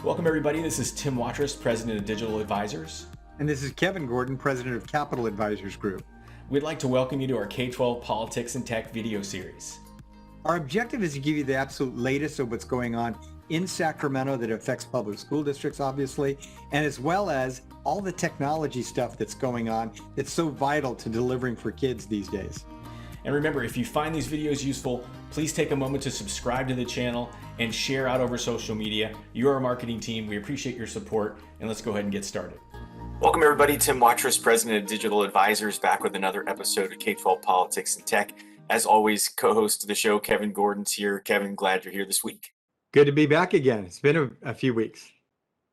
Welcome everybody, this is Tim Watrous, President of Digital Advisors. And this is Kevin Gordon, President of Capital Advisors Group. We'd like to welcome you to our K-12 Politics and Tech video series. Our objective is to give you the absolute latest of what's going on in Sacramento that affects public school districts, obviously, and as well as all the technology stuff that's going on that's so vital to delivering for kids these days. And remember, if you find these videos useful, please take a moment to subscribe to the channel and share out over social media. You're our marketing team. We appreciate your support, and let's go ahead and get started. Welcome everybody, Tim Watrous, President of Digital Advisors, back with another episode of K-12 Politics and Tech. As always, co-host of the show, Kevin Gordon's here. Kevin, glad you're here this week. Good to be back again. It's been a few weeks.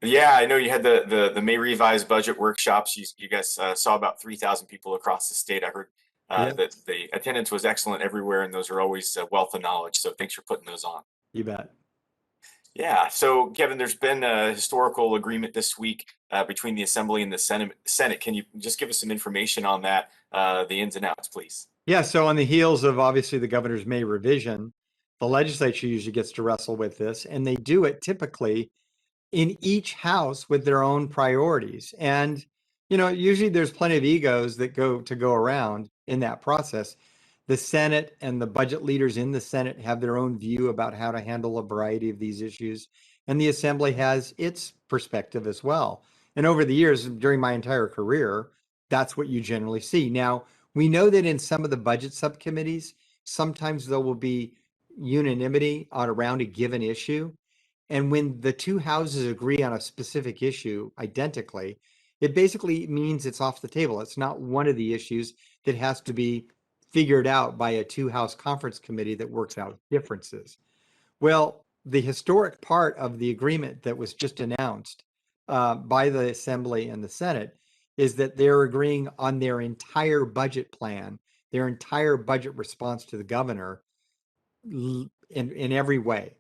Yeah, I know you had the May revised budget workshops. You guys saw about 3,000 people across the state. I heard that the attendance was excellent everywhere, and those are always a wealth of knowledge. So thanks for putting those on. You bet. Yeah, so Kevin, there's been a historical agreement this week between the Assembly and the Senate. Can you just give us some information on that, the ins and outs, please? Yeah, so on the heels of obviously the governor's May revision, the legislature usually gets to wrestle with this, and they do it typically in each house with their own priorities. And, you know, usually there's plenty of egos that go around in that process. The Senate and the budget leaders in the Senate have their own view about how to handle a variety of these issues. And the Assembly has its perspective as well. And over the years, during my entire career, that's what you generally see. Now, we know that in some of the budget subcommittees, sometimes there will be unanimity on around a given issue. And when the two houses agree on a specific issue identically, it basically means it's off the table. It's not one of the issues that has to be figured out by a two-house conference committee that works out differences. Well, the historic part of the agreement that was just announced by the Assembly and the Senate is that they're agreeing on their entire budget plan, their entire budget response to the governor in every way.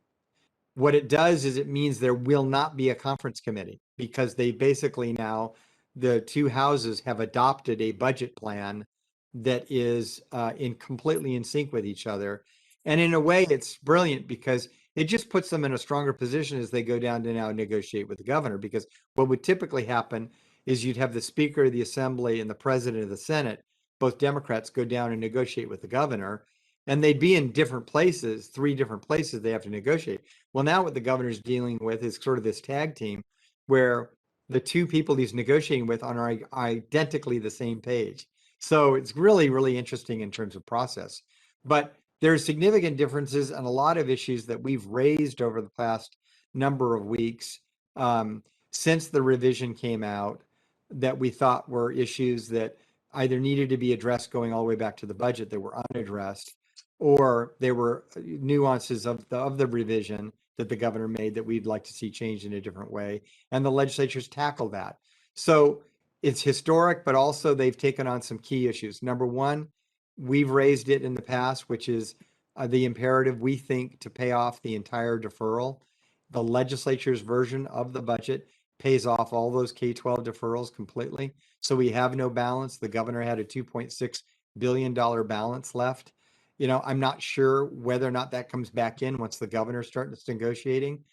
What it does is it means there will not be a conference committee because they basically now, the two houses have adopted a budget plan that is completely in sync with each other. And in a way, it's brilliant because it just puts them in a stronger position as they go down to now negotiate with the governor. Because what would typically happen is you'd have the Speaker of the Assembly and the President of the Senate, both Democrats, go down and negotiate with the governor. And they'd be in different places, three different places they have to negotiate. Well, now what the governor's dealing with is sort of this tag team where the two people he's negotiating with are identically the same page. So it's really, really interesting in terms of process. But there's significant differences and a lot of issues that we've raised over the past number of weeks since the revision came out that we thought were issues that either needed to be addressed going all the way back to the budget that were unaddressed, or there were nuances of the revision that the governor made that we'd like to see changed in a different way. And the legislature's tackled that. So it's historic, but also they've taken on some key issues. Number one, we've raised it in the past, which is the imperative, we think, to pay off the entire deferral. The legislature's version of the budget pays off all those K-12 deferrals completely. So we have no balance. The governor had a $2.6 billion balance left. You know, I'm not sure whether or not that comes back in once the governor starts negotiating,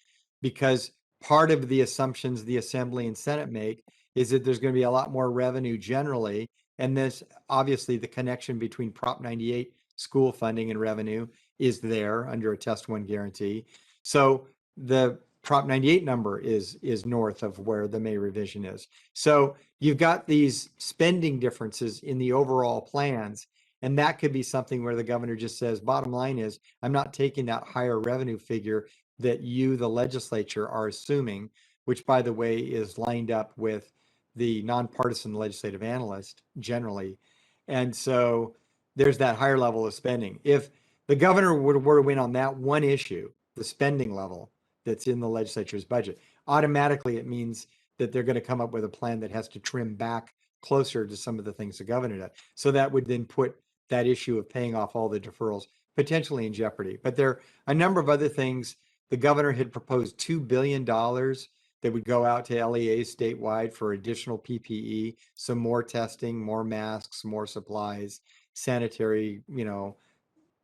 because part of the assumptions the Assembly and Senate make is that there's going to be a lot more revenue generally. And this, obviously, the connection between Prop 98 school funding and revenue is there under a test one guarantee. So the Prop 98 number is north of where the May revision is. So you've got these spending differences in the overall plans. And that could be something where the governor just says, bottom line is, I'm not taking that higher revenue figure that you, the legislature, are assuming, which, by the way, is lined up with the nonpartisan legislative analyst generally. And so there's that higher level of spending. If the governor were to win on that one issue, the spending level that's in the legislature's budget, automatically it means that they're going to come up with a plan that has to trim back closer to some of the things the governor does. So that would then put that issue of paying off all the deferrals potentially in jeopardy. But there are a number of other things. The governor had proposed $2 billion that would go out to LEAs statewide for additional PPE, some more testing, more masks, more supplies, sanitary,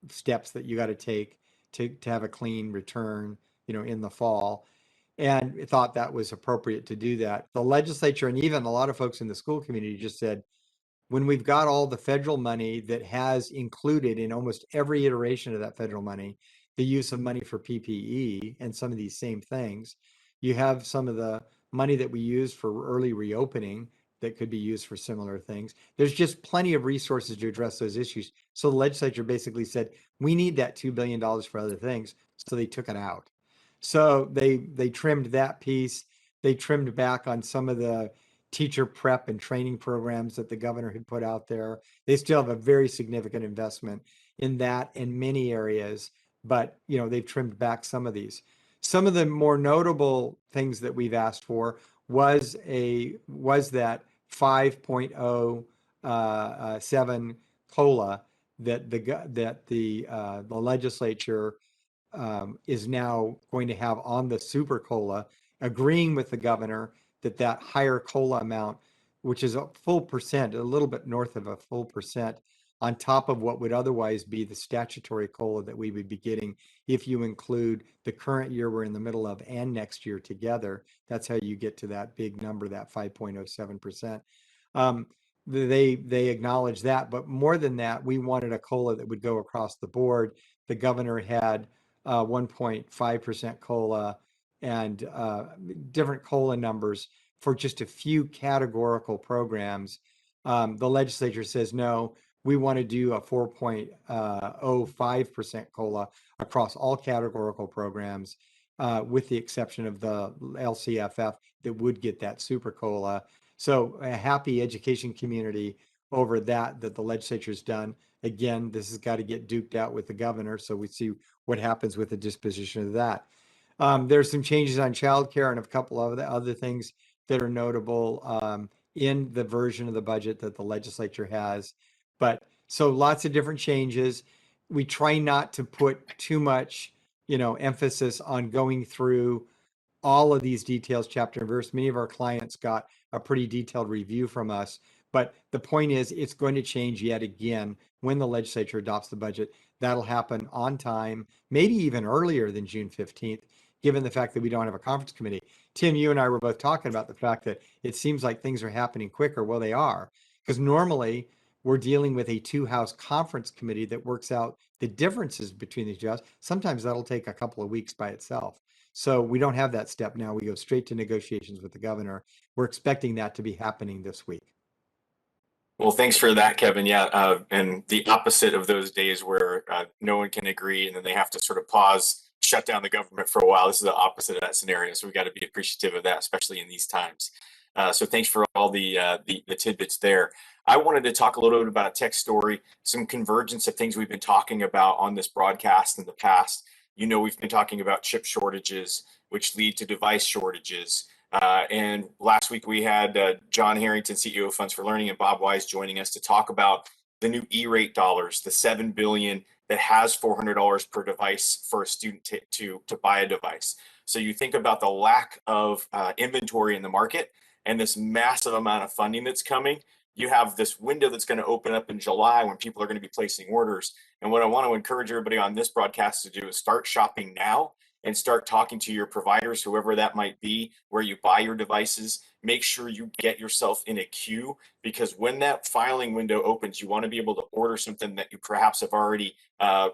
steps that you got to take to have a clean return, in the fall. and thought that was appropriate to do that. The legislature and even a lot of folks in the school community just said, when we've got all the federal money that has included in almost every iteration of that federal money, the use of money for PPE and some of these same things, you have some of the money that we use for early reopening that could be used for similar things. There's just plenty of resources to address those issues. So the legislature basically said, we need that $2 billion for other things. So they took it out. So they trimmed that piece. They trimmed back on some of the teacher prep and training programs that the governor had put out there. They still have a very significant investment in that in many areas, but they've trimmed back some of these. Some of the more notable things that we've asked for was that 5.07 COLA that the legislature is now going to have on the super COLA, agreeing with the governor that higher COLA amount, which is a full percent, a little bit north of a full percent, on top of what would otherwise be the statutory COLA that we would be getting if you include the current year we're in the middle of and next year together. That's how you get to that big number, that 5.07%. They acknowledge that, but more than that, we wanted a COLA that would go across the board. The governor had 1.5% COLA and different COLA numbers for just a few categorical programs. The legislature says, no, we want to do a 4.05% COLA across all categorical programs, with the exception of the LCFF that would get that super COLA. So a happy education community over that the legislature's done. Again, this has got to get duked out with the governor, so we see what happens with the disposition of that. There's some changes on childcare and a couple of the other things that are notable in the version of the budget that the legislature has. But so lots of different changes. We try not to put too much, emphasis on going through all of these details chapter and verse. Many of our clients got a pretty detailed review from us, but the point is it's going to change yet again when the legislature adopts the budget. That'll happen on time, maybe even earlier than June 15th, given the fact that we don't have a conference committee. Tim, you and I were both talking about the fact that it seems like things are happening quicker. Well, they are, because normally we're dealing with a two-house conference committee that works out the differences between these jobs. Sometimes that'll take a couple of weeks by itself. So we don't have that step now. We go straight to negotiations with the governor. We're expecting that to be happening this week. Well, thanks for that, Kevin. Yeah, and the opposite of those days where no one can agree and then they have to sort of pause, shut down the government for a while. This is the opposite of that scenario. So we got to be appreciative of that, especially in these times. So thanks for all the tidbits there. I wanted to talk a little bit about a tech story, some convergence of things we've been talking about on this broadcast in the past. We've been talking about chip shortages, which lead to device shortages. And last week we had John Harrington, CEO of Funds for Learning, and Bob Wise joining us to talk about the new E-rate dollars, the $7 billion that has $400 per device for a student to buy a device. So you think about the lack of inventory in the market and this massive amount of funding that's coming. You have this window that's going to open up in July when people are going to be placing orders. And what I want to encourage everybody on this broadcast to do is start shopping now and start talking to your providers, whoever that might be, where you buy your devices. Make sure you get yourself in a queue, because when that filing window opens, you want to be able to order something that you perhaps have already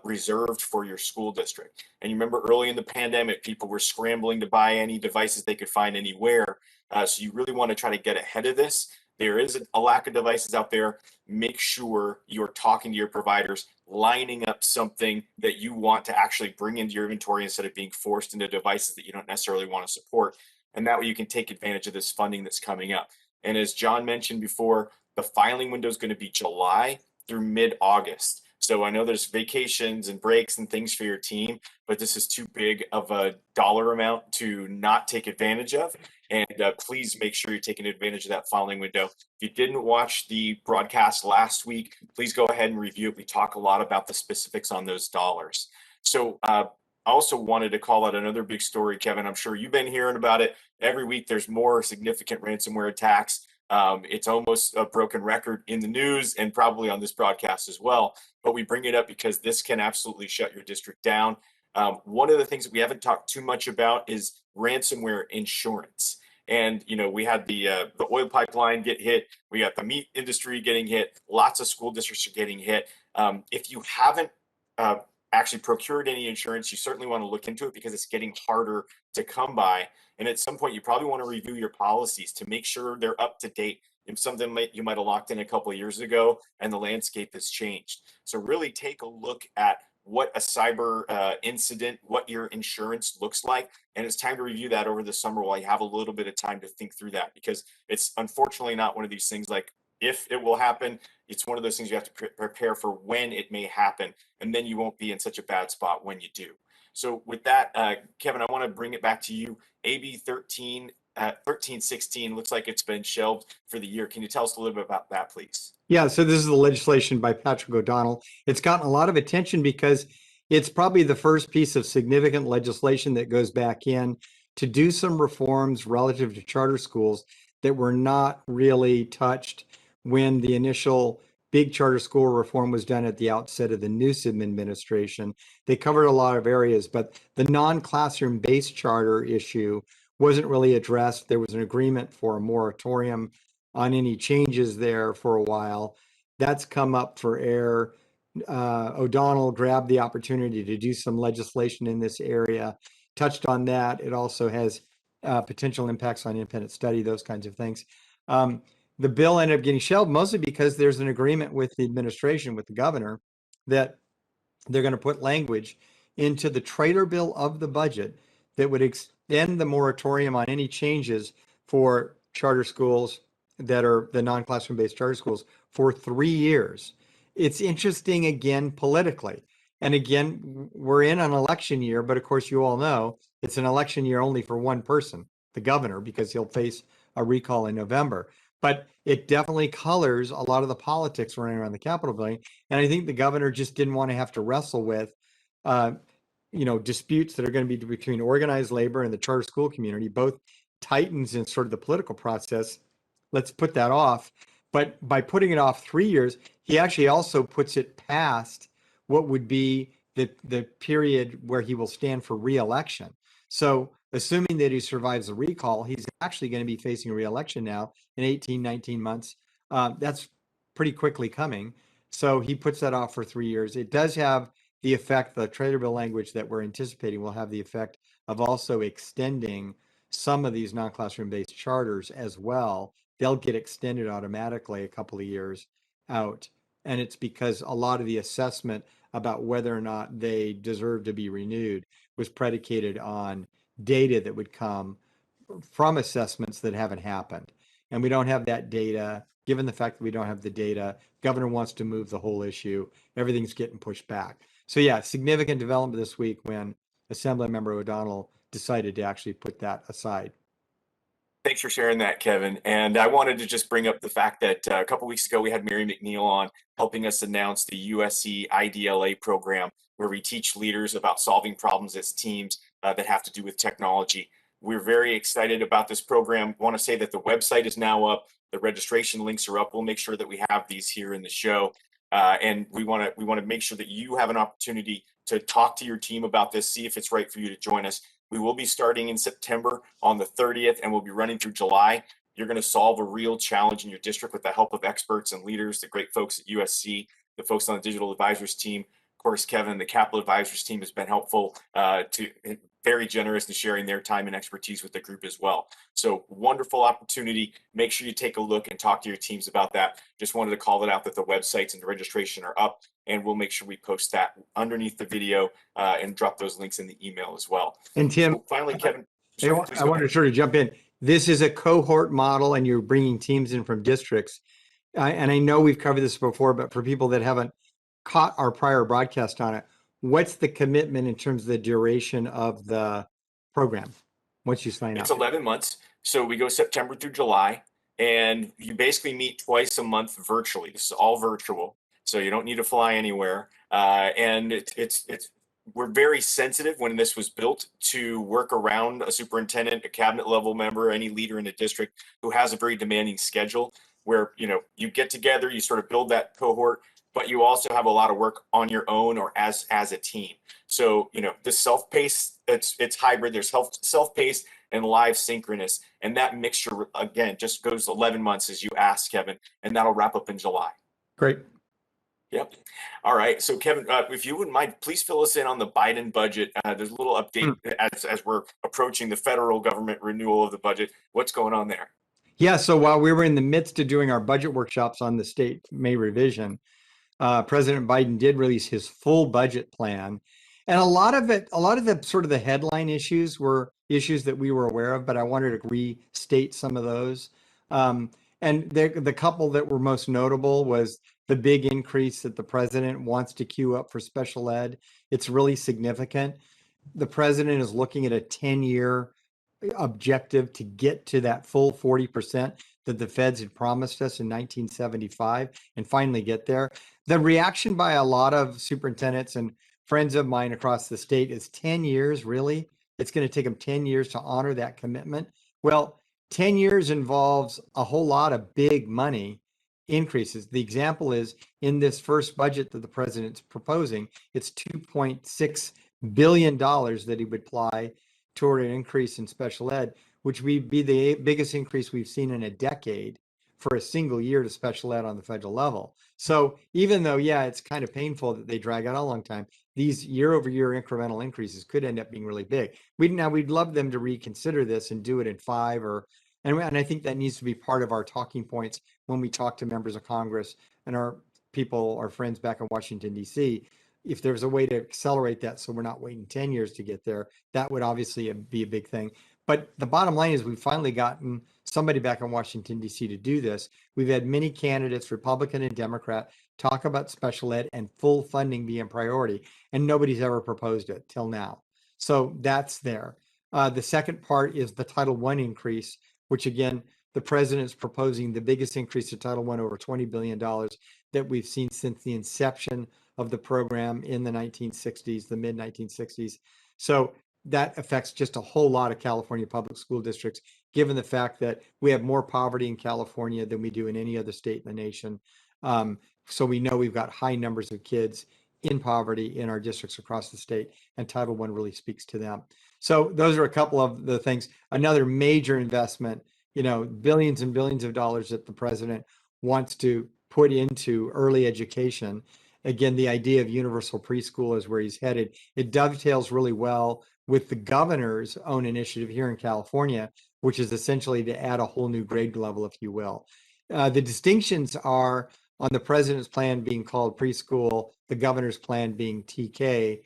reserved for your school district. And you remember early in the pandemic, people were scrambling to buy any devices they could find anywhere. So you really want to try to get ahead of this. There is a lack of devices out there. Make sure you're talking to your providers, lining up something that you want to actually bring into your inventory instead of being forced into devices that you don't necessarily want to support. And that way you can take advantage of this funding that's coming up. And as John mentioned before, the filing window is going to be July through mid-August. So I know there's vacations and breaks and things for your team, but this is too big of a dollar amount to not take advantage of. And please make sure you're taking advantage of that filing window. If you didn't watch the broadcast last week, please go ahead and review it. We talk a lot about the specifics on those dollars. So I also wanted to call out another big story, Kevin. I'm sure you've been hearing about it. Every week there's more significant ransomware attacks. It's almost a broken record in the news and probably on this broadcast as well. But we bring it up because this can absolutely shut your district down. One of the things that we haven't talked too much about is ransomware insurance. And we had the oil pipeline get hit. We got the meat industry getting hit. Lots of school districts are getting hit. If you haven't uh, actually procured any insurance, you certainly want to look into it because it's getting harder to come by. And at some point, you probably want to review your policies to make sure they're up to date. If something you might have locked in a couple of years ago and the landscape has changed. So really take a look at what a cyber incident, what your insurance looks like. And it's time to review that over the summer while you have a little bit of time to think through that, because it's unfortunately not one of these things like if it will happen. It's one of those things you have to prepare for when it may happen, and then you won't be in such a bad spot when you do. So with that, Kevin, I want to bring it back to you. AB 1316 looks like it's been shelved for the year. Can you tell us a little bit about that, please? Yeah, so this is the legislation by Patrick O'Donnell. It's gotten a lot of attention because it's probably the first piece of significant legislation that goes back in to do some reforms relative to charter schools that were not really touched when the initial big charter school reform was done at the outset of the Newsom administration. They covered a lot of areas, but the non-classroom based charter issue wasn't really addressed. There was an agreement for a moratorium on any changes there for a while. That's come up for air. O'Donnell grabbed the opportunity to do some legislation in this area, touched on that. It also has potential impacts on independent study, those kinds of things. The bill ended up getting shelved mostly because there's an agreement with the administration, with the governor, that they're going to put language into the trailer bill of the budget that would extend the moratorium on any changes for charter schools that are the non-classroom based charter schools for 3 years. It's interesting again politically. And again, we're in an election year, but of course you all know it's an election year only for one person, the governor, because he'll face a recall in November. But it definitely colors a lot of the politics running around the Capitol building. And I think the governor just didn't want to have to wrestle with, disputes that are going to be between organized labor and the charter school community, both titans in sort of the political process. Let's put that off. But by putting it off 3 years, he actually also puts it past what would be the period where he will stand for re-election. So assuming that he survives the recall, he's actually going to be facing re-election now in 18, 19 months. That's pretty quickly coming. So he puts that off for 3 years. It does have the effect, the trailer bill language that we're anticipating will have the effect of also extending some of these non-classroom based charters as well. They'll get extended automatically a couple of years out. And it's because a lot of the assessment about whether or not they deserve to be renewed was predicated on data that would come from assessments that haven't happened. And we don't have that data. Given the fact that we don't have the data, governor wants to move the whole issue. Everything's getting pushed back. So yeah, significant development this week when Assemblymember O'Donnell decided to actually put that aside. Thanks for sharing that, Kevin. And I wanted to just bring up the fact that a couple weeks ago we had Mary McNeil on helping us announce the USC IDLA program, where we teach leaders about solving problems as teams that have to do with technology. We're very excited about this program. I want to say that the website is now up. The registration links are up. We'll make sure that we have these here in the show. And we want to make sure that you have an opportunity to talk to your team about this, see if it's right for you to join us. We will be starting in September on the 30th, and we'll be running through July. You're going to solve a real challenge in your district with the help of experts and leaders, the great folks at USC, the folks on the digital advisors team. Of course, Kevin, the capital advisors team has been helpful, very generous in sharing their time and expertise with the group as well. So wonderful opportunity. Make sure you take a look and talk to your teams about that. Just wanted to call it out that the websites and the registration are up, and we'll make sure we post that underneath the video and drop those links in the email as well. And Tim, so finally, Kevin, I want to sort of jump in. This is a cohort model, and you're bringing teams in from districts. And I know we've covered this before, but for people that haven't caught our prior broadcast on it, what's the commitment in terms of the duration of the program once you sign up? It's 11 months. So we go September through July, and you basically meet twice a month virtually. This is all virtual, so you don't need to fly anywhere. And we're very sensitive when this was built to work around a superintendent, a cabinet level member, any leader in a district who has a very demanding schedule, where you get together, you sort of build that cohort. but you also have a lot of work on your own or as a team. So, this self-paced, it's hybrid. There's self-paced and live synchronous. And that mixture, again, just goes 11 months as you asked, Kevin, and that'll wrap up in July. Great. Yep. All right. So, Kevin, if you wouldn't mind, please fill us in on the Biden budget. There's a little update as we're approaching the federal government renewal of the budget. What's going on there? Yeah, so while we were in the midst of doing our budget workshops on the state May revision, President Biden did release his full budget plan. And a lot of the sort of the headline issues were issues that we were aware of, but I wanted to restate some of those. And the couple that were most notable was the big increase that the president wants to queue up for special ed. It's really significant. The president is looking at a 10-year objective to get to that full 40% that the feds had promised us in 1975 and finally get there. The reaction by a lot of superintendents and friends of mine across the state is 10 years, really? It's going to take them 10 years to honor that commitment. Well, 10 years involves a whole lot of big money increases. The example is in this first budget that the president's proposing, it's $2.6 billion that he would apply toward an increase in special ed, which would be the biggest increase we've seen in a decade for a single year to special ed on the federal level. So even though, yeah, it's kind of painful that they drag out a long time, these year-over-year incremental increases could end up being really big. We'd love them to reconsider this and do it in 5 and I think that needs to be part of our talking points when we talk to members of Congress and our friends back in Washington, D.C. If there's a way to accelerate that so we're not waiting 10 years to get there, that would obviously be a big thing. But the bottom line is we've finally gotten somebody back in Washington, D.C. to do this. We've had many candidates, Republican and Democrat, talk about special ed and full funding being a priority, and nobody's ever proposed it till now. So that's there. The second part is the Title I increase, which again, the president's proposing the biggest increase to Title I, over $20 billion that we've seen since the inception of the program in the 1960s, the mid 1960s. So that affects just a whole lot of California public school districts, given the fact that we have more poverty in California than we do in any other state in the nation. So we know we've got high numbers of kids in poverty in our districts across the state, and Title I really speaks to them. So those are a couple of the things. Another major investment, billions and billions of dollars that the president wants to put into early education. Again, the idea of universal preschool is where he's headed. It dovetails really well with the governor's own initiative here in California, which is essentially to add a whole new grade level, if you will. The distinctions are on the president's plan being called preschool, the governor's plan being TK.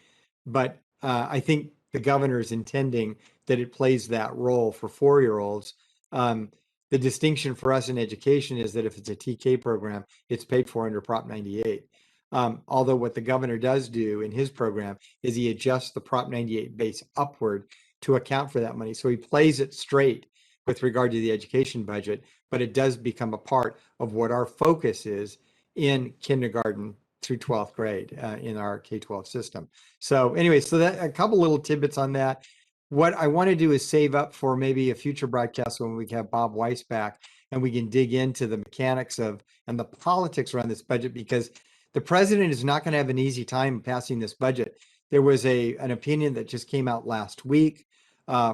But I think the governor is intending that it plays that role for 4-year-olds. The distinction for us in education is that if it's a TK program, it's paid for under Prop 98. Although what the governor does do in his program is he adjusts the Prop 98 base upward to account for that money. So he plays it straight with regard to the education budget, but it does become a part of what our focus is in kindergarten through 12th grade in our K-12 system. So anyway, so that a couple little tidbits on that. What I want to do is save up for maybe a future broadcast when we have Bob Weiss back and we can dig into the mechanics of and the politics around this budget, because the president is not going to have an easy time passing this budget. There was an opinion that just came out last week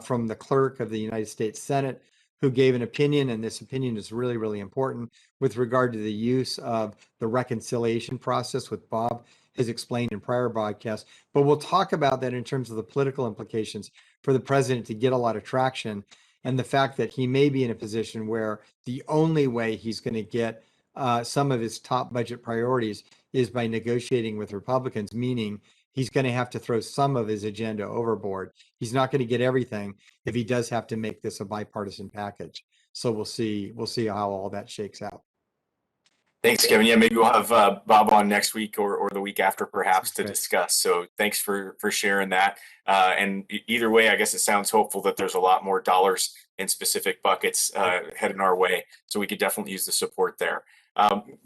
from the clerk of the United States Senate, who gave an opinion, and this opinion is really, really important with regard to the use of the reconciliation process, what Bob has explained in prior broadcasts. But we'll talk about that in terms of the political implications for the president to get a lot of traction, and the fact that he may be in a position where the only way he's going to get some of his top budget priorities is by negotiating with Republicans, meaning he's going to have to throw some of his agenda overboard. He's not going to get everything if he does have to make this a bipartisan package. So we'll see how all that shakes out. Thanks, Kevin. Yeah, maybe we'll have Bob on next week or the week after, perhaps, to discuss. So thanks for sharing that. And either way, I guess it sounds hopeful that there's a lot more dollars in specific buckets heading our way. So we could definitely use the support there.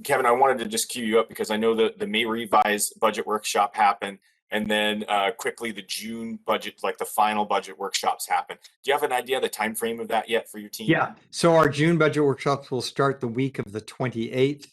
Kevin, I wanted to just cue you up because I know that the May revised budget workshop happened, and then quickly the June budget, like the final budget workshops happen. Do you have an idea of the time frame of that yet for your team? Yeah. So our June budget workshops will start the week of the 28th.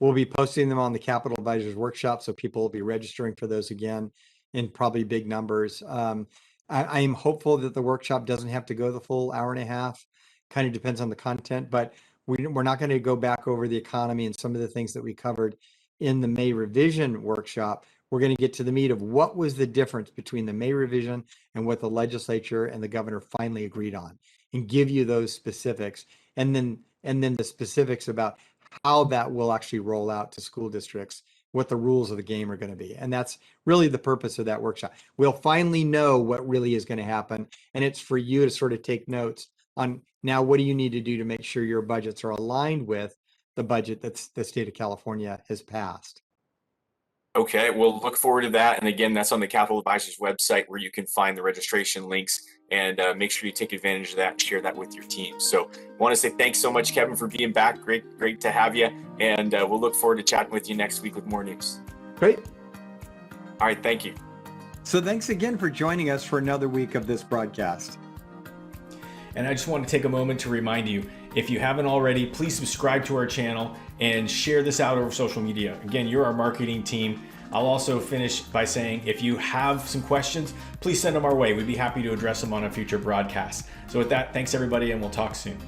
We'll be posting them on the Capital Advisors Workshop, so people will be registering for those again in probably big numbers. I am hopeful that the workshop doesn't have to go the full hour and a half. Kind of depends on the content, but we're not going to go back over the economy and some of the things that we covered in the May revision workshop. We're going to get to the meat of what was the difference between the May revision and what the legislature and the governor finally agreed on, and give you those specifics, and then the specifics about how that will actually roll out to school districts, what the rules of the game are going to be. And that's really the purpose of that workshop. We'll finally know what really is going to happen. And it's for you to sort of take notes on, now what do you need to do to make sure your budgets are aligned with the budget that's the state of California has passed. Okay, we'll look forward to that. And again, that's on the Capital Advisors website where you can find the registration links, and make sure you take advantage of that and share that with your team. So I want to say thanks so much, Kevin, for being back. Great to have you. And we'll look forward to chatting with you next week with more news. Great. All right, thank you. So thanks again for joining us for another week of this broadcast. And I just want to take a moment to remind you, if you haven't already, please subscribe to our channel and share this out over social media. Again, you're our marketing team. I'll also finish by saying, if you have some questions, please send them our way. We'd be happy to address them on a future broadcast. So with that, thanks everybody, and we'll talk soon.